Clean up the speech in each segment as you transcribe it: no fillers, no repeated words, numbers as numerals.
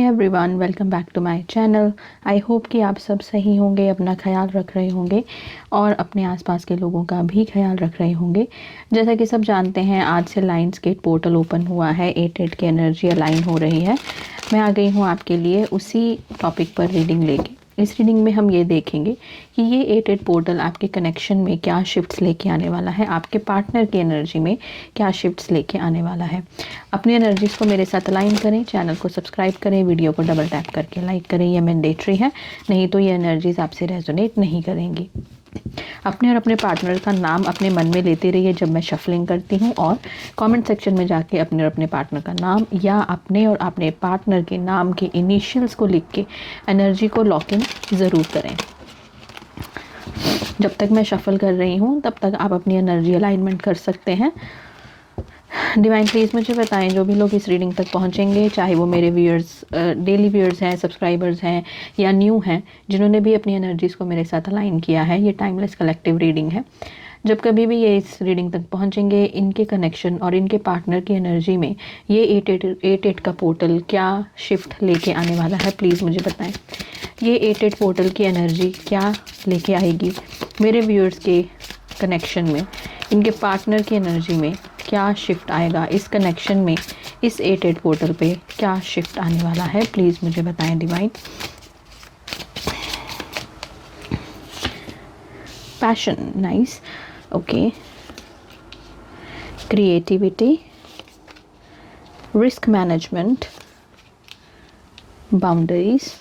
Everyone, welcome back to my channel. I hope कि आप सब सही होंगे, अपना ख्याल रख रहे होंगे और अपने आसपास के लोगों का भी ख्याल रख रहे होंगे। जैसा कि सब जानते हैं, आज से लाइंस गेट पोर्टल ओपन हुआ है, 8 की एनर्जी अलाइन हो रही है। मैं आ गई हूँ आपके लिए उसी टॉपिक पर रीडिंग लेके। इस रीडिंग में हम ये देखेंगे कि ये 8 पोर्टल आपके कनेक्शन में क्या शिफ्ट्स लेके आने वाला है, आपके पार्टनर की एनर्जी में क्या शिफ्ट्स लेके आने वाला है। अपनी एनर्जीज़ को मेरे साथ अलाइन करें, चैनल को सब्सक्राइब करें, वीडियो को डबल टैप करके लाइक करें। ये मैंडेटरी है, नहीं तो ये एनर्जीज़ आपसे रेजोनेट नहीं करेंगी। अपने और अपने पार्टनर का नाम अपने मन में लेते रहिए जब मैं शफलिंग करती हूँ, और कमेंट सेक्शन में जाके अपने और अपने पार्टनर का नाम या अपने और अपने पार्टनर के नाम के इनिशियल्स को लिख के एनर्जी को लॉक इन ज़रूर करें। जब तक मैं शफल कर रही हूँ तब तक आप अपनी एनर्जी अलाइनमेंट कर सकते हैं। डिवाइन प्लीज़ मुझे बताएं, जो भी लोग इस रीडिंग तक पहुंचेंगे, चाहे वो मेरे व्यूअर्स, डेली व्यूअर्स हैं, सब्सक्राइबर्स हैं या न्यू हैं, जिन्होंने भी अपनी एनर्जीज़ को मेरे साथ अलाइन किया है, ये टाइमलेस कलेक्टिव रीडिंग है। जब कभी भी ये इस रीडिंग तक पहुंचेंगे, इनके कनेक्शन और इनके पार्टनर की एनर्जी में ये 8 का पोर्टल क्या शिफ्ट लेके आने वाला है, प्लीज़ मुझे बताएं। ये 8 पोर्टल की एनर्जी क्या लेके आएगी मेरे व्यूअर्स के कनेक्शन में, इनके पार्टनर की एनर्जी में क्या शिफ्ट आएगा, इस कनेक्शन में इस 8 पोर्टल पे क्या शिफ्ट आने वाला है, प्लीज़ मुझे बताएं divine. Passion, nice, okay. Creativity, risk management, boundaries,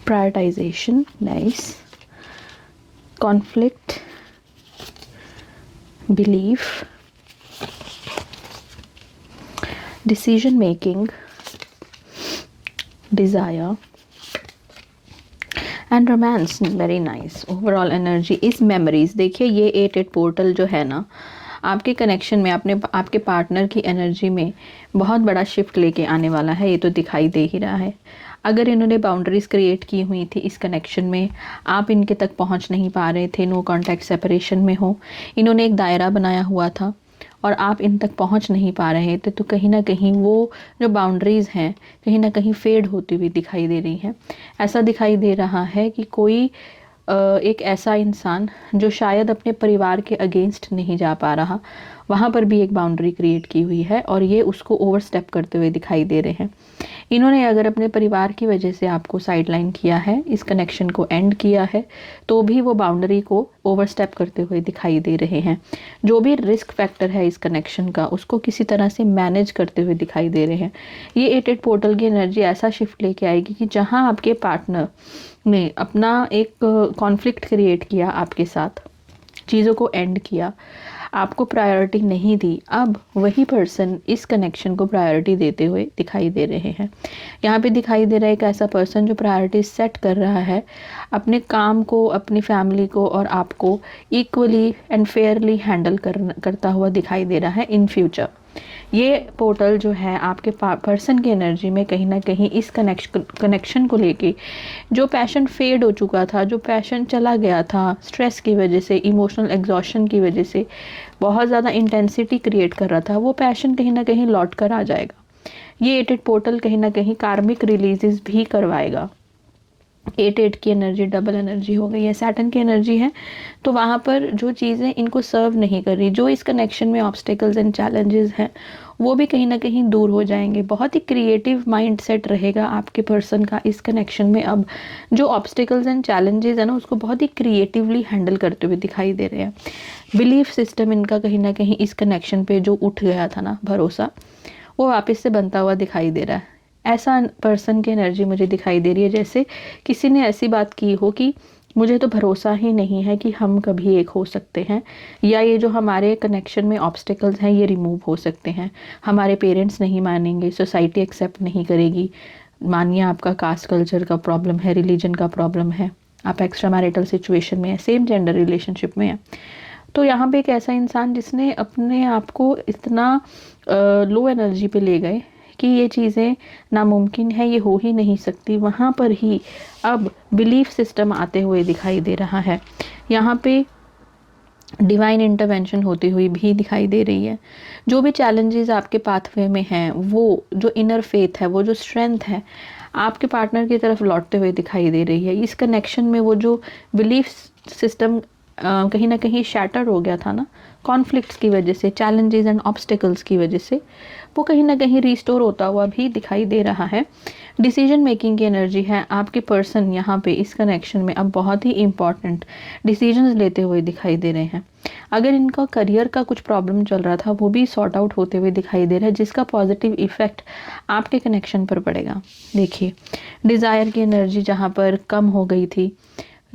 prioritisation, nice, conflict, belief, decision making, desire and romance, very nice। Overall energy इस मेमोरीज, देखिए ये 8 पोर्टल जो है ना, आपके कनेक्शन में आपके पार्टनर की एनर्जी में बहुत बड़ा शिफ्ट लेके आने वाला है, ये तो दिखाई दे ही रहा है। अगर इन्होंने बाउंड्रीज़ क्रिएट की हुई थी इस कनेक्शन में, आप इनके तक पहुंच नहीं पा रहे थे, नो कांटेक्ट सेपरेशन में हो, इन्होंने एक दायरा बनाया हुआ था और आप इन तक पहुंच नहीं पा रहे थे, तो कहीं ना कहीं वो जो बाउंड्रीज़ हैं कहीं ना कहीं फेड होती हुई दिखाई दे रही हैं। ऐसा दिखाई दे रहा है कि कोई एक ऐसा इंसान जो शायद अपने परिवार के अगेंस्ट नहीं जा पा रहा, वहाँ पर भी एक बाउंड्री क्रिएट की हुई है और ये उसको ओवरस्टेप करते हुए दिखाई दे रहे हैं। इन्होंने अगर अपने परिवार की वजह से आपको साइडलाइन किया है, इस कनेक्शन को एंड किया है, तो भी वो बाउंड्री को ओवरस्टेप करते हुए दिखाई दे रहे हैं। जो भी रिस्क फैक्टर है इस कनेक्शन का, उसको किसी तरह से मैनेज करते हुए दिखाई दे रहे हैं। ये 8 पोर्टल की एनर्जी ऐसा शिफ्ट लेके आएगी कि जहाँ आपके पार्टनर ने अपना एक कॉन्फ्लिक्ट क्रिएट किया आपके साथ, चीज़ों को एंड किया, आपको प्रायोरिटी नहीं दी, अब वही पर्सन इस कनेक्शन को प्रायोरिटी देते हुए दिखाई दे रहे हैं। यहाँ पे दिखाई दे रहा है एक ऐसा पर्सन जो प्रायोरिटी सेट कर रहा है, अपने काम को, अपनी फैमिली को और आपको इक्वली एंड फेयरली हैंडल करता हुआ दिखाई दे रहा है इन फ्यूचर। ये पोर्टल जो है आपके पर्सन की एनर्जी में कहीं ना कहीं इस कनेक्शन को लेके, जो पैशन फेड हो चुका था, जो पैशन चला गया था स्ट्रेस की वजह से, इमोशनल एग्जॉशन की वजह से बहुत ज़्यादा इंटेंसिटी क्रिएट कर रहा था, वो पैशन कहीं ना कहीं लौट कर आ जाएगा। ये 8 पोर्टल कहीं ना कहीं कार्मिक रिलीजेस भी करवाएगा। 8 की एनर्जी डबल एनर्जी हो गई है, सैटर्न की एनर्जी है, तो वहाँ पर जो चीज़ें इनको सर्व नहीं कर रही, जो इस कनेक्शन में ऑब्स्टेकल्स एंड चैलेंजेस हैं, वो भी कहीं ना कहीं दूर हो जाएंगे। बहुत ही क्रिएटिव माइंड सेट रहेगा आपके पर्सन का इस कनेक्शन में। अब जो ऑब्स्टेकल्स एंड चैलेंजेस है ना, उसको बहुत ही क्रिएटिवली हैंडल करते हुए दिखाई दे रहे हैं। बिलीफ सिस्टम इनका कहीं ना कहीं इस कनेक्शन पे जो उठ गया था ना, भरोसा, वो वापस से बनता हुआ दिखाई दे रहा है। ऐसा पर्सन की एनर्जी मुझे दिखाई दे रही है जैसे किसी ने ऐसी बात की हो कि मुझे तो भरोसा ही नहीं है कि हम कभी एक हो सकते हैं, या ये जो हमारे कनेक्शन में ऑब्स्टेकल्स हैं ये रिमूव हो सकते हैं। हमारे पेरेंट्स नहीं मानेंगे, सोसाइटी एक्सेप्ट नहीं करेगी, मानिए आपका कास्ट कल्चर का प्रॉब्लम है, रिलीजन का प्रॉब्लम है, आप एक्स्ट्रा मैरिटल सिचुएशन में है, सेम जेंडर रिलेशनशिप में है, तो यहाँ पे एक ऐसा इंसान जिसने अपने आप को इतना लो एनर्जी पे ले गए कि ये चीज़ें नामुमकिन है, ये हो ही नहीं सकती, वहाँ पर ही अब बिलीफ सिस्टम आते हुए दिखाई दे रहा है। यहाँ पे डिवाइन इंटरवेंशन होती हुई भी दिखाई दे रही है। जो भी चैलेंजेस आपके पाथवे में हैं, वो जो इनर फेथ है, वो जो स्ट्रेंथ है, आपके पार्टनर की तरफ लौटते हुए दिखाई दे रही है। इस कनेक्शन में वो जो बिलीफ सिस्टम कहीं ना कहीं शैटर हो गया था ना, कॉन्फ्लिक्ट्स की वजह से, चैलेंजेस एंड ऑब्स्टिकल्स की वजह से, वो कहीं ना कहीं रिस्टोर होता हुआ भी दिखाई दे रहा है। डिसीजन मेकिंग की एनर्जी है। आपके पर्सन यहाँ पे इस कनेक्शन में अब बहुत ही इंपॉर्टेंट डिसीजंस लेते हुए दिखाई दे रहे हैं। अगर इनका करियर का कुछ प्रॉब्लम चल रहा था, वो भी सॉर्ट आउट होते हुए दिखाई दे रहा है, जिसका पॉजिटिव इफेक्ट आपके कनेक्शन पर पड़ेगा। देखिए, डिज़ायर की एनर्जी जहाँ पर कम हो गई थी,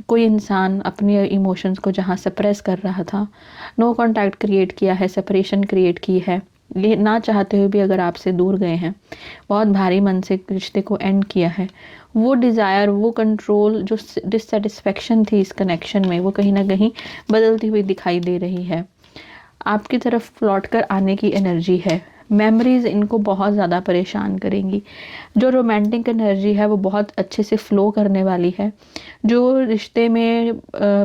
कोई इंसान अपने इमोशंस को जहाँ सप्रेस कर रहा था, नो कांटेक्ट क्रिएट किया है, सेपरेशन क्रिएट की है, ये ना चाहते हुए भी अगर आपसे दूर गए हैं, बहुत भारी मन से रिश्ते को एंड किया है, वो डिज़ायर, वो कंट्रोल, जो डिससेटिस्फेक्शन थी इस कनेक्शन में, वो कहीं ना कहीं बदलती हुई दिखाई दे रही है। आपकी तरफ लौट कर आने की एनर्जी है। मेमोरीज इनको बहुत ज़्यादा परेशान करेंगी। जो रोमांटिक एनर्जी है वो बहुत अच्छे से फ़्लो करने वाली है। जो रिश्ते में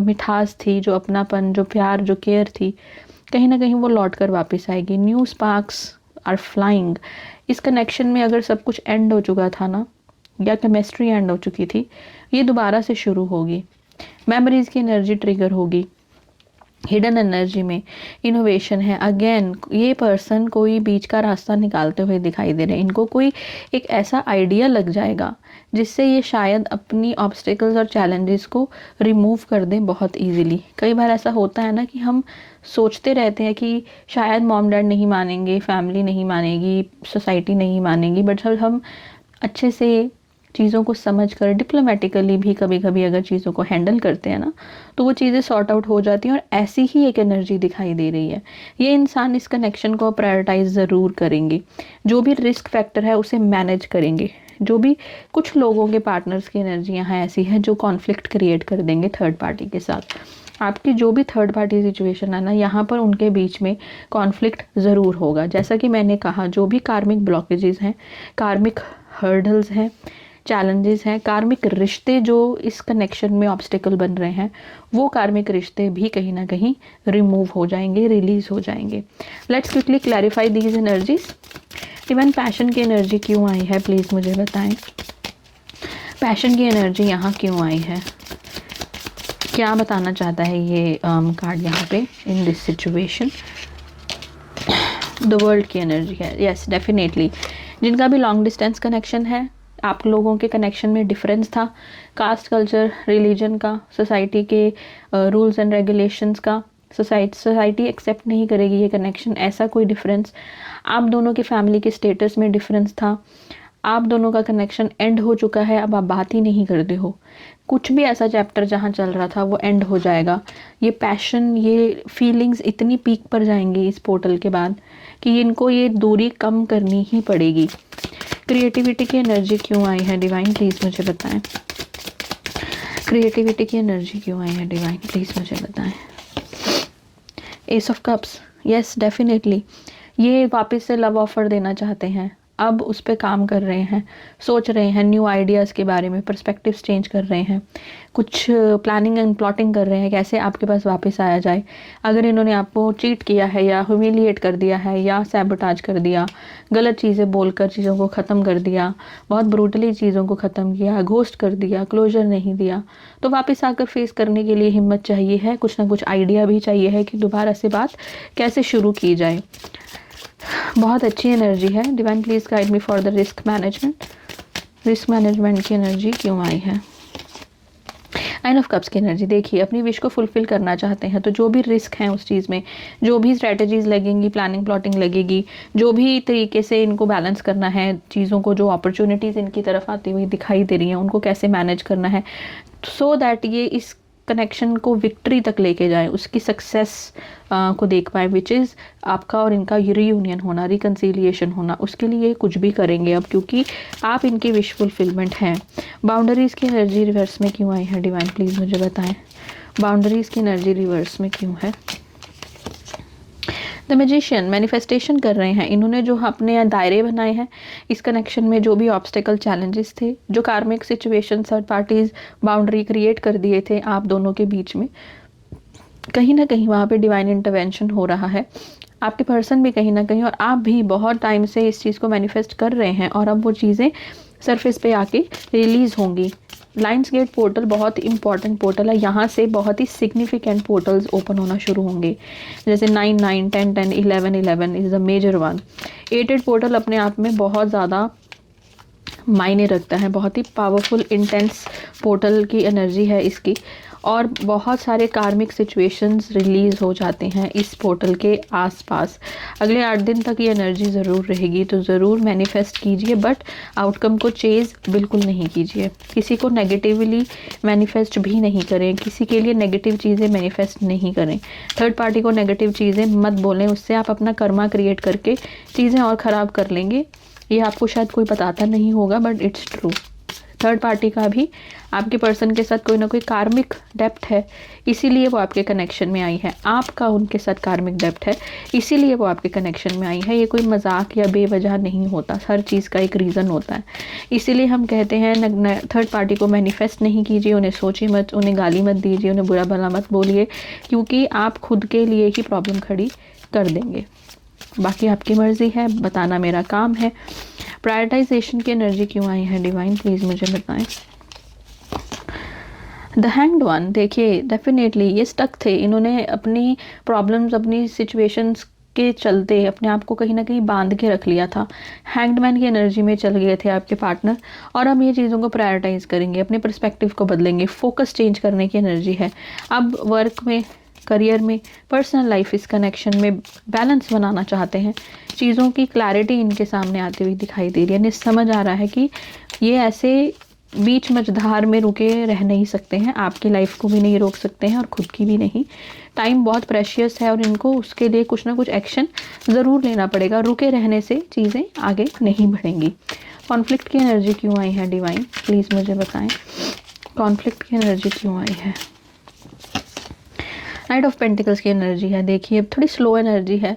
मिठास थी, जो अपनापन, जो प्यार, जो केयर थी, कहीं ना कहीं वो लौट कर वापस आएगी। New sparks are flying. इस कनेक्शन में अगर सब कुछ एंड हो चुका था ना, या केमिस्ट्री एंड हो चुकी थी, ये दोबारा से शुरू होगी। मेमोरीज की एनर्जी ट्रिगर होगी। हिडन एनर्जी में इनोवेशन है। अगेन ये पर्सन कोई बीच का रास्ता निकालते हुए दिखाई दे रहे हैं। इनको कोई एक ऐसा आइडिया लग जाएगा जिससे ये शायद अपनी ऑब्स्टिकल्स और चैलेंजेस को रिमूव कर दें बहुत इजीली। कई बार ऐसा होता है ना कि हम सोचते रहते हैं कि शायद मॉम डैड नहीं मानेंगे, फैमिली नहीं मानेगी, सोसाइटी नहीं मानेगी, बट जब हम अच्छे से चीज़ों को समझकर डिप्लोमेटिकली भी कभी कभी अगर चीज़ों को हैंडल करते हैं ना, तो वो चीज़ें सॉर्ट आउट हो जाती हैं। और ऐसी ही एक एनर्जी दिखाई दे रही है। ये इंसान इस कनेक्शन को प्रायोरिटाइज ज़रूर करेंगे। जो भी रिस्क फैक्टर है उसे मैनेज करेंगे। जो भी कुछ लोगों के पार्टनर्स की एनर्जी यहाँ ऐसी है जो कॉन्फ्लिक्ट क्रिएट कर देंगे थर्ड पार्टी के साथ। आपकी जो भी थर्ड पार्टी सिचुएशन है ना, यहाँ पर उनके बीच में कॉन्फ्लिक्ट ज़रूर होगा। जैसा कि मैंने कहा, जो भी कार्मिक ब्लॉकेजेस हैं, कार्मिक हर्डल्स हैं, चैलेंजेस हैं, कार्मिक रिश्ते जो इस कनेक्शन में ऑब्स्टिकल बन रहे हैं, वो कार्मिक रिश्ते भी कहीं ना कहीं रिमूव हो जाएंगे, रिलीज हो जाएंगे। Let's quickly clarify these energies. Even passion की एनर्जी क्यों आई है, प्लीज़ मुझे बताएं। पैशन की एनर्जी यहाँ क्यों आई है, क्या बताना चाहता है ये कार्ड यहाँ पे in this situation. The world की एनर्जी है। यस, डेफिनेटली जिनका भी लॉन्ग डिस्टेंस कनेक्शन है, आप लोगों के कनेक्शन में डिफरेंस था, कास्ट, कल्चर, रिलीजन का, सोसाइटी के रूल्स एंड रेगुलेशंस का, सोसाइटी एक्सेप्ट नहीं करेगी ये कनेक्शन, ऐसा कोई डिफरेंस। आप दोनों के फैमिली के स्टेटस में डिफरेंस था। आप दोनों का कनेक्शन एंड हो चुका है, अब आप बात ही नहीं करते हो। कुछ भी ऐसा चैप्टर जहाँ चल रहा था वो एंड हो जाएगा। ये पैशन, ये फीलिंग्स इतनी पीक पर जाएंगी इस पोर्टल के बाद कि इनको ये दूरी कम करनी ही पड़ेगी। क्रिएटिविटी की एनर्जी क्यों आई है डिवाइन, प्लीज़ मुझे बताएं। क्रिएटिविटी की एनर्जी क्यों आई है डिवाइन, प्लीज़ मुझे बताएं। S of cups, yes definitely ये वापस से लव ऑफर देना चाहते हैं, अब उस पर काम कर रहे हैं, सोच रहे हैं न्यू आइडियाज़ के बारे में, पर्सपेक्टिव्स चेंज कर रहे हैं, कुछ प्लानिंग एंड प्लॉटिंग कर रहे हैं कैसे आपके पास वापस आया जाए। अगर इन्होंने आपको चीट किया है या ह्यूमिलिएट कर दिया है या सैबोटाज कर दिया, गलत चीज़ें बोलकर चीज़ों को ख़त्म कर दिया, बहुत ब्रूटली चीज़ों को ख़त्म किया, घोस्ट कर दिया, क्लोजर नहीं दिया, तो वापस आकर फेस करने के लिए हिम्मत चाहिए है, कुछ ना कुछ आइडिया भी चाहिए है कि दोबारा से बात कैसे शुरू की जाए। बहुत अच्छी एनर्जी है divine, please guide me for the risk management. Risk management की एनर्जी क्यों आई है। नाइन ऑफ कप्स की एनर्जी, देखिए अपनी विश को फुलफिल करना चाहते हैं तो जो भी रिस्क है उस चीज़ में, जो भी स्ट्रेटजीज लगेंगी, प्लानिंग प्लॉटिंग लगेगी, जो भी तरीके से इनको बैलेंस करना है चीज़ों को, जो अपॉर्चुनिटीज़ इनकी तरफ आती हुई दिखाई दे रही हैं उनको कैसे मैनेज करना है, सो दैट ये इस कनेक्शन को विक्ट्री तक लेके जाए, उसकी सक्सेस को देख पाए, विच इज़ आपका और इनका रीयूनियन होना, रिकन्सिलिएशन होना। उसके लिए कुछ भी करेंगे अब, क्योंकि आप इनकी विश फुलफिलमेंट हैं। बाउंड्रीज़ की एनर्जी रिवर्स में क्यों आई है डिवाइन, प्लीज़ मुझे बताएं। बाउंड्रीज़ की एनर्जी रिवर्स में क्यों है। द मैजिशियन मैनिफेस्टेशन कर रहे हैं इन्होंने, जो अपने दायरे बनाए हैं इस कनेक्शन में, जो भी ऑब्स्टेकल चैलेंजेस थे, जो कार्मिक situation, third parties boundary create कर दिए थे आप दोनों के बीच में, कहीं ना कहीं वहाँ पे डिवाइन इंटरवेंशन हो रहा है, आपके पर्सन भी कहीं ना कहीं और आप भी बहुत टाइम से इस चीज़ को मैनिफेस्ट कर रहे हैं और अब वो चीज़ें सरफेस पे आके रिलीज़ होंगी। लायंस गेट पोर्टल बहुत इंपॉर्टेंट पोर्टल है, यहाँ से बहुत ही सिग्निफिकेंट पोर्टल्स ओपन होना शुरू होंगे, जैसे 9 9 10 10 11 11 is the major one. 8 8 portal अपने आप में बहुत ज़्यादा मायने रखता है, बहुत ही पावरफुल इंटेंस पोर्टल की एनर्जी है इसकी, और बहुत सारे कार्मिक सिचुएशंस रिलीज़ हो जाते हैं इस पोर्टल के आसपास। अगले 8 दिन तक ये एनर्जी ज़रूर रहेगी, तो ज़रूर मैनिफेस्ट कीजिए, बट आउटकम को चेज़ बिल्कुल नहीं कीजिए। किसी को नेगेटिवली मैनिफेस्ट भी नहीं करें, किसी के लिए नेगेटिव चीज़ें मैनिफेस्ट नहीं करें, थर्ड पार्टी को नेगेटिव चीज़ें मत बोलें, उससे आप अपना कर्मा क्रिएट करके चीज़ें और ख़राब कर लेंगे। ये आपको शायद कोई बताता नहीं होगा, but it's true. Third party का भी आपके पर्सन के साथ कोई ना कोई कार्मिक डेप्थ है, इसीलिए वो आपके कनेक्शन में आई है। आपका उनके साथ कार्मिक डेप्थ है, इसीलिए वो आपके कनेक्शन में आई है। ये कोई मजाक या बेवजह नहीं होता, हर चीज़ का एक रीज़न होता है। इसीलिए हम कहते हैं थर्ड पार्टी को मैनिफेस्ट नहीं कीजिए, उन्हें सोचिए मत, उन्हें गाली मत दीजिए, उन्हें बुरा भला मत बोलिए, क्योंकि आप खुद के लिए ही प्रॉब्लम खड़ी कर देंगे। बाकी आपकी मर्ज़ी है, बताना मेरा काम है। प्रायोरिटाइजेशन की एनर्जी क्यों आई है डिवाइन, प्लीज़ मुझे बताएं। द हैंग्ड वन, देखिए डेफिनेटली ये स्टक थे, इन्होंने अपनी प्रॉब्लम्स, अपनी सिचुएशंस के चलते अपने आप को कहीं ना कहीं बांध के रख लिया था। हैंग्ड मैन की एनर्जी में चल गए थे आपके पार्टनर, और अब ये चीज़ों को प्रायोरिटाइज करेंगे, अपने पर्सपेक्टिव को बदलेंगे, फोकस चेंज करने की एनर्जी है। अब वर्क में, करियर में, पर्सनल लाइफ, इस कनेक्शन में बैलेंस बनाना चाहते हैं। चीज़ों की क्लैरिटी इनके सामने आती हुई दिखाई दे रही है, इन्हें समझ आ रहा है कि ये ऐसे बीच मझधार में रुके रह नहीं सकते हैं, आपकी लाइफ को भी नहीं रोक सकते हैं और ख़ुद की भी नहीं। टाइम बहुत प्रेशियस है और इनको उसके लिए कुछ ना कुछ एक्शन ज़रूर लेना पड़ेगा, रुके रहने से चीज़ें आगे नहीं बढ़ेंगी। कॉन्फ्लिक्ट की एनर्जी क्यों आई है डिवाइन, प्लीज़ मुझे बताएं, कॉन्फ्लिक्ट की एनर्जी क्यों आई है। नाइट ऑफ पेंटिकल्स की एनर्जी है, देखिए थोड़ी स्लो एनर्जी है,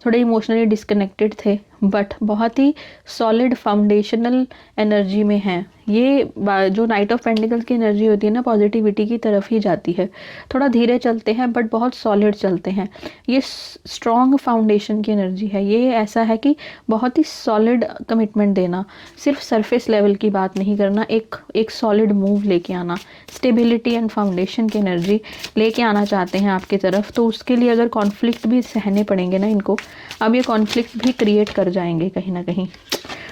थोड़े इमोशनली डिस्कनेक्टेड थे, बट बहुत ही सॉलिड फाउंडेशनल एनर्जी में हैं। ये जो नाइट ऑफ पेंटिकल्स की एनर्जी होती है ना, पॉजिटिविटी की तरफ ही जाती है। थोड़ा धीरे चलते हैं बट बहुत सॉलिड चलते हैं। ये स्ट्रॉन्ग फाउंडेशन की एनर्जी है। ये ऐसा है कि बहुत ही सॉलिड कमिटमेंट देना, सिर्फ सरफेस लेवल की बात नहीं करना, एक सॉलिड मूव लेके आना, स्टेबिलिटी एंड फाउंडेशन की एनर्जी लेके आना चाहते हैं आपकी तरफ। तो उसके लिए अगर कॉन्फ्लिक्ट भी सहने पड़ेंगे ना इनको, अब ये कॉन्फ्लिक्ट भी क्रिएट कर जाएंगे कहीं ना कहीं।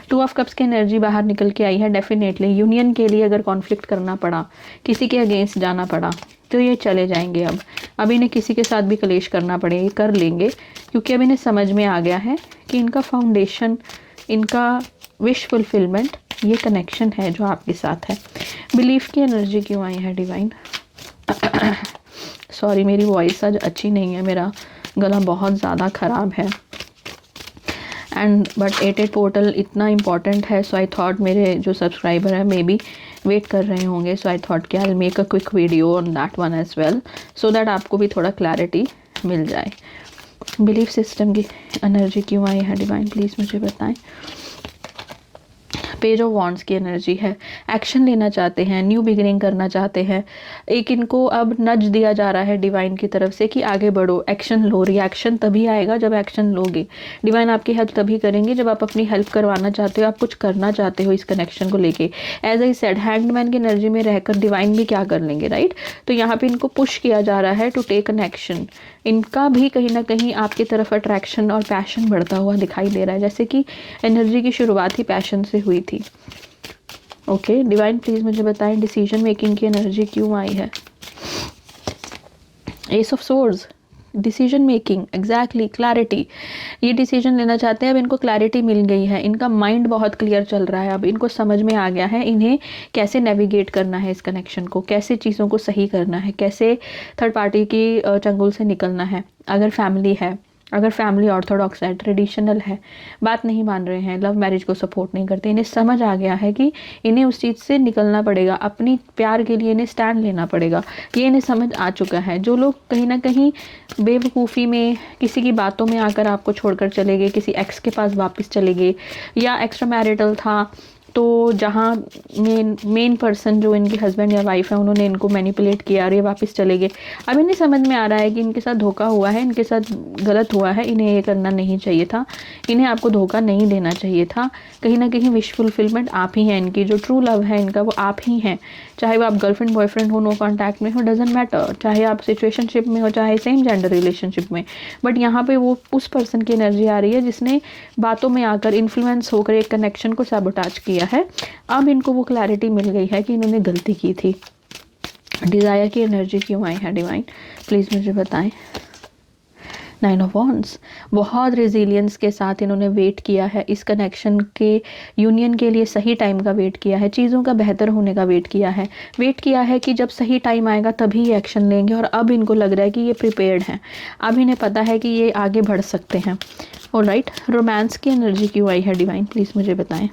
2 ऑफ कप्स की एनर्जी बाहर निकल के आई है। डेफिनेटली यूनियन के लिए अगर कॉन्फ्लिक्ट करना पड़ा, किसी के अगेंस्ट जाना पड़ा, तो ये चले जाएंगे। अब इन्हें किसी के साथ भी कलेश करना पड़े, ये कर लेंगे, क्योंकि अब इन्हें समझ में आ गया है कि इनका फाउंडेशन, इनका विश फुलफिलमेंट, ये कनेक्शन है जो आपके साथ है। बिलीफ की एनर्जी क्यों आई है डिवाइन। सॉरी, मेरी वॉइस आज अच्छी नहीं है, मेरा गला बहुत ज़्यादा ख़राब है। एंड बट 8 पोर्टल इतना इम्पॉर्टेंट है, सो आई थॉट मेरे जो सब्सक्राइबर है मे बी वेट कर रहे होंगे, सो आई थॉट कि I make a quick video on that one as well, so that आपको भी थोड़ा क्लैरिटी मिल जाए। बिलीफ सिस्टम की एनर्जी क्यों आई है डिवाइन, प्लीज़ मुझे बताएं। पेज ऑफ वॉन्ड्स की एनर्जी है। एक्शन लेना चाहते हैं, न्यू बिगिनिंग करना चाहते हैं। एक इनको अब नज दिया जा रहा है डिवाइन की तरफ से कि आगे बढ़ो, एक्शन लो। रिएक्शन तभी आएगा जब एक्शन लोगे। डिवाइन आपकी हेल्प तभी करेंगे जब आप अपनी हेल्प करवाना चाहते हो, आप कुछ करना चाहते हो इस कनेक्शन को लेके। As I said, hanged man की एनर्जी में रहकर डिवाइन भी क्या कर लेंगे, राइट। तो यहाँ पे इनको पुश किया जा रहा है टू टेक एन एक्शन। इनका भी कहीं ना कहीं आपकी तरफ अट्रैक्शन और पैशन बढ़ता हुआ दिखाई दे रहा है, जैसे कि एनर्जी की शुरुआत ही पैशन से हुई थी। ओके डिवाइन, प्लीज़ मुझे बताएं डिसीजन मेकिंग की एनर्जी क्यों आई है। S of swords, decision making, exactly clarity. ये डिसीजन लेना चाहते हैं, अब इनको क्लैरिटी मिल गई है, इनका माइंड बहुत क्लियर चल रहा है, अब इनको समझ में आ गया है इन्हें कैसे नेविगेट करना है इस कनेक्शन को, कैसे चीज़ों को सही करना है, कैसे थर्ड पार्टी की चंगुल से निकलना है। अगर फैमिली है, अगर फैमिली ऑर्थोडॉक्स है, ट्रेडिशनल है, बात नहीं मान रहे हैं, लव मैरिज को सपोर्ट नहीं करते, इन्हें समझ आ गया है कि इन्हें उस चीज़ से निकलना पड़ेगा, अपनी प्यार के लिए इन्हें स्टैंड लेना पड़ेगा, ये इन्हें समझ आ चुका है। जो लोग कहीं ना कहीं बेवकूफ़ी में किसी की बातों में आकर आपको छोड़कर चले गए, किसी एक्स के पास वापस चले गए, या एक्स्ट्रा मैरिटल था तो जहाँ मेन पर्सन जो इनके हस्बैंड या वाइफ है उन्होंने इनको मैनिपुलेट किया और ये वापस चले गए। अब इन्हें समझ में आ रहा है कि इनके साथ धोखा हुआ है, इनके साथ गलत हुआ है, इन्हें ये करना नहीं चाहिए था, इन्हें आपको धोखा नहीं देना चाहिए था। कहीं ना कहीं विश फुलफिलमेंट आप ही हैं, इनकी जो ट्रू लव है इनका वो आप ही हैं। चाहे वो आप गर्लफ्रेंड बॉयफ्रेंड हो, नो कॉन्टैक्ट में हो, डजेंट मैटर, चाहे आप सिचुएशनशिप में हो, चाहे सेम जेंडर रिलेशनशिप में, बट यहाँ पे वो उस पर्सन की एनर्जी आ रही है जिसने बातों में आकर इन्फ्लुएंस होकर एक कनेक्शन को सैबोटाज किया है। अब इनको वो क्लैरिटी मिल गई है कि इन्होंने गलती की थी। डिज़ायर की एनर्जी क्यों आई है डिवाइन, प्लीज़ मुझे बताएं। 9 ऑफ वॉन्ड्स, बहुत रेजिलियंस के साथ इन्होंने वेट किया है, इस कनेक्शन के यूनियन के लिए सही टाइम का वेट किया है, चीज़ों का बेहतर होने का वेट किया है कि जब सही टाइम आएगा तभी ये एक्शन लेंगे। और अब इनको लग रहा है कि ये प्रिपेयर्ड हैं, अब इन्हें पता है कि ये आगे बढ़ सकते हैं। ऑलराइट, रोमांस की एनर्जी क्यों आई है डिवाइन, प्लीज़ मुझे बताएं।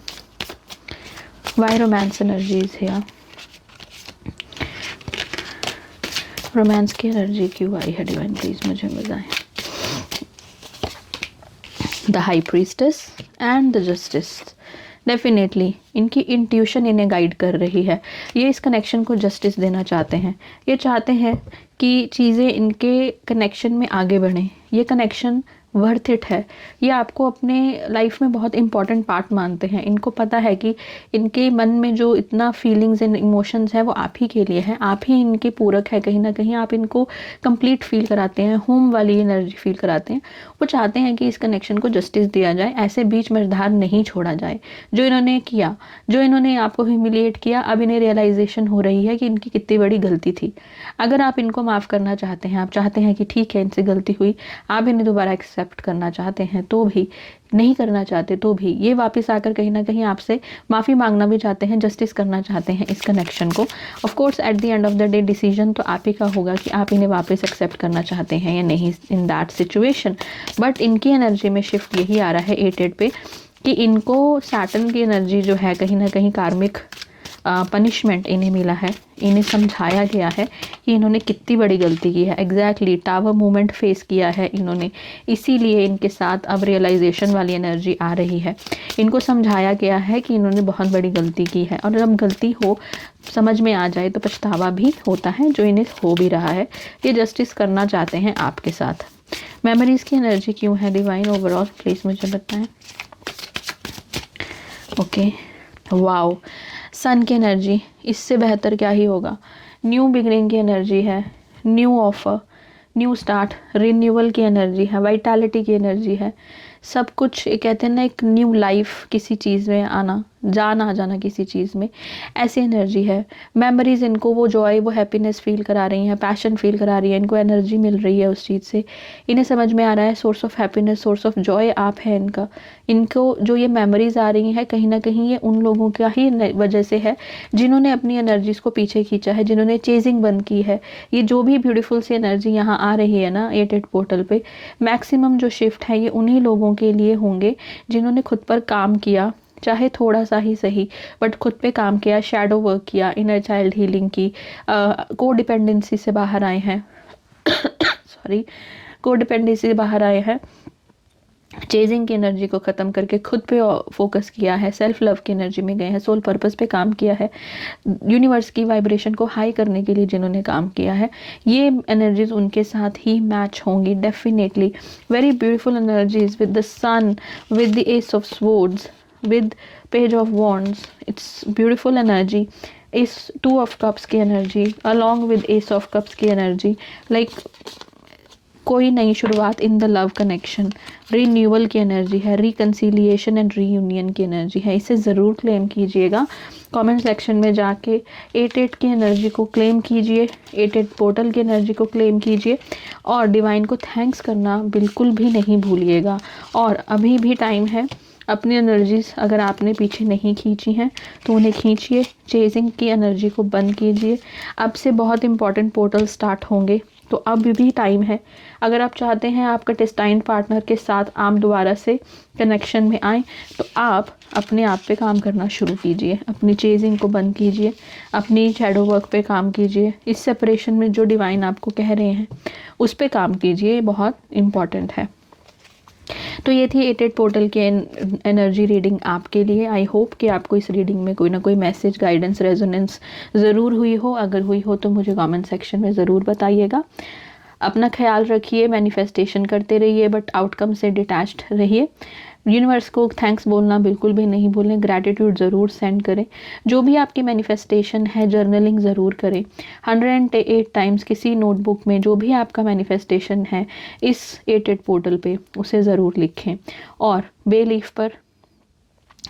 Why romance energy is here, romance की एनर्जी क्यों आई है डिवाइन, प्लीज़ मुझे बताएं। The high priestess and the justice, definitely इनकी इंट्यूशन इन्हें गाइड कर रही है। ये इस कनेक्शन को जस्टिस देना चाहते हैं, ये चाहते हैं कि चीज़ें इनके कनेक्शन में आगे बढ़ें। ये कनेक्शन वर्थ इट है, ये आपको अपने लाइफ में बहुत इंपॉर्टेंट पार्ट मानते हैं। इनको पता है कि इनके मन में जो इतना फीलिंग्स एंड इमोशंस है वो आप ही के लिए हैं, आप ही इनके पूरक है। कहीं ना कहीं आप इनको कंप्लीट फील कराते हैं, होम वाली एनर्जी फील कराते हैं। वो चाहते हैं कि इस कनेक्शन को जस्टिस दिया जाए, ऐसे बीच मझधार नहीं छोड़ा जाए। जो इन्होंने किया, जो इन्होंने आपको ह्यूमिलिएट किया, अब इन्हें रियलाइजेशन हो रही है कि इनकी कितनी बड़ी गलती थी। अगर आप इनको माफ़ करना चाहते हैं, आप चाहते हैं कि ठीक है इनसे गलती हुई, आप इन्हें दोबारा एक्सेप्ट करना चाहते हैं तो भी, नहीं करना चाहते तो भी, ये वापस आकर कहीं ना कहीं आपसे माफ़ी मांगना भी चाहते हैं, जस्टिस करना चाहते हैं इस कनेक्शन को। Of course at the end of the day decision तो आप ही का होगा कि आप इन्हें वापस एक्सेप्ट करना चाहते हैं या नहीं इन दैट सिचुएशन। बट इनकी एनर्जी में शिफ्ट यही आ रहा है 8 पे कि इनको सैटर्न की एनर्जी जो है कहीं ना कहीं कार्मिक पनिशमेंट इन्हें मिला है। इन्हें समझाया गया है कि इन्होंने कितनी बड़ी गलती की है। एग्जैक्टली टावर मूवमेंट फेस किया है इन्होंने, इसीलिए इनके साथ अब रियलाइजेशन वाली एनर्जी आ रही है। इनको समझाया गया है कि इन्होंने बहुत बड़ी गलती की है, और जब गलती हो समझ में आ जाए तो पछतावा भी होता है, जो इन्हें हो भी रहा है। ये जस्टिस करना चाहते हैं आपके साथ। मेमोरीज़ की एनर्जी क्यों है डिवाइन ओवरऑल, प्लीज़ मुझे बताएं। ओके, वाओ, सन की एनर्जी, इससे बेहतर क्या ही होगा। न्यू बिगनिंग की एनर्जी है, new offer, new start, renewal की एनर्जी है, वाइटैलिटी की एनर्जी है। सब कुछ, ये कहते हैं ना, एक न्यू लाइफ किसी चीज़ में आना, जान आ जाना किसी चीज़ में, ऐसी एनर्जी है। मेमोरीज़ इनको वो जॉय, वो हैप्पीनेस फील करा रही हैं, पैशन फील करा रही है, इनको एनर्जी मिल रही है उस चीज़ से। इन्हें समझ में आ रहा है source of happiness, source of Joy आप है इनका। इनको जो ये मेमोरीज़ आ रही हैं कहीं ना कहीं ये उन लोगों का ही वजह से है जिन्होंने अपनी एनर्जीज़ को पीछे खींचा है, जिन्होंने चेजिंग बंद की है। ये जो भी ब्यूटीफुल सी एनर्जी यहाँ आ रही है ना 8 पोर्टल पे, मैक्सिमम जो शिफ्ट है ये उन्हीं लोगों के लिए होंगे जिन्होंने खुद पर काम किया, चाहे थोड़ा सा ही सही, बट खुद पे काम किया, शैडो वर्क किया, इनर चाइल्ड हीलिंग की, को डिपेंडेंसी से बाहर आए हैं सॉरी, को डिपेंडेंसी से बाहर आए हैं, चेजिंग की एनर्जी को ख़त्म करके खुद पे फोकस किया है, सेल्फ लव की एनर्जी में गए हैं, सोल पर्पस पे काम किया है, यूनिवर्स की वाइब्रेशन को हाई करने के लिए जिन्होंने काम किया है, ये एनर्जीज उनके साथ ही मैच होंगी definitely. Very beautiful energies with the sun, with the ace of swords, with page of wands, it's beautiful energy. इस 2 ऑफ कप्स की energy along with ace of cups की एनर्जी, लाइक कोई नई शुरुआत in the love connection, renewal की energy है, reconciliation and reunion की energy है। इसे ज़रूर क्लेम कीजिएगा, कमेंट सेक्शन में जाके 8 की एनर्जी को क्लेम कीजिए, 8 पोर्टल की एनर्जी को क्लेम कीजिए, और डिवाइन को थैंक्स करना बिल्कुल भी नहीं भूलिएगा। और अभी भी टाइम है, अपनी एनर्जीज अगर आपने पीछे नहीं खींची हैं तो उन्हें खींचिए, चेजिंग की एनर्जी को बंद कीजिए। अब से बहुत इंपॉर्टेंट पोर्टल स्टार्ट होंगे, तो अब भी टाइम है। अगर आप चाहते हैं आपका टेस्टाइन पार्टनर के साथ आप दोबारा से कनेक्शन में आएँ, तो आप अपने आप पे काम करना शुरू कीजिए, अपनी चेजिंग को बंद कीजिए, अपनी शैडो वर्क पे काम कीजिए। इस सेपरेशन में जो डिवाइन आपको कह रहे हैं उस पे काम कीजिए, बहुत इम्पॉर्टेंट है। तो ये थी 88 पोर्टल की एनर्जी रीडिंग आपके लिए। आई होप कि आपको इस रीडिंग में कोई ना कोई मैसेज, गाइडेंस, रेजोनेंस ज़रूर हुई हो। अगर हुई हो तो मुझे कमेंट सेक्शन में ज़रूर बताइएगा। अपना ख्याल रखिए, मैनिफेस्टेशन करते रहिए, बट आउटकम से डिटैच्ड रहिए। यूनिवर्स को थैंक्स बोलना बिल्कुल भी नहीं भूलें, ग्रैटिट्यूड ज़रूर सेंड करें। जो भी आपकी मैनिफेस्टेशन है, जर्नलिंग ज़रूर करें। 108 टाइम्स किसी नोटबुक में जो भी आपका मैनिफेस्टेशन है इस 88 पोर्टल पे उसे ज़रूर लिखें। और बे लीफ पर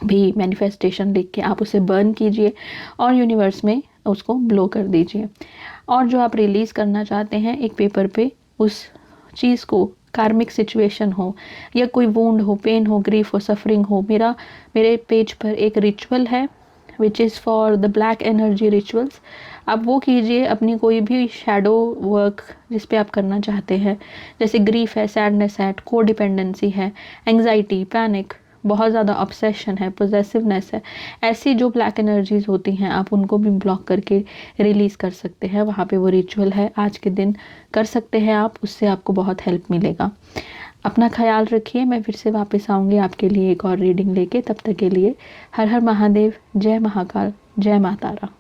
भी मैनिफेस्टेशन लिख के आप उसे बर्न कीजिए और यूनिवर्स में उसको ब्लो कर दीजिए। और जो आप रिलीज़ करना चाहते हैं एक पेपर पे उस चीज़ को, कार्मिक सिचुएशन हो या कोई वुंड हो, पेन हो, ग्रीफ हो, सफरिंग हो, मेरे पेज पर एक रिचुअल है which is for the black energy rituals. आप वो कीजिए, अपनी कोई भी शैडो वर्क जिस पे आप करना चाहते हैं, जैसे ग्रीफ है, सैडनेस है, को डिपेंडेंसी है, एंग्जाइटी, पैनिक, बहुत ज़्यादा ऑब्सेशन है, पोजेसिवनेस है, ऐसी जो ब्लैक एनर्जीज होती हैं आप उनको भी ब्लॉक करके रिलीज़ कर सकते हैं। वहाँ पे वो रिचुअल है, आज के दिन कर सकते हैं आप, उससे आपको बहुत हेल्प मिलेगा। अपना ख्याल रखिए। मैं फिर से वापस आऊँगी आपके लिए एक और रीडिंग लेके। तब तक के लिए हर हर महादेव, जय महाकाल, जय माता तारा।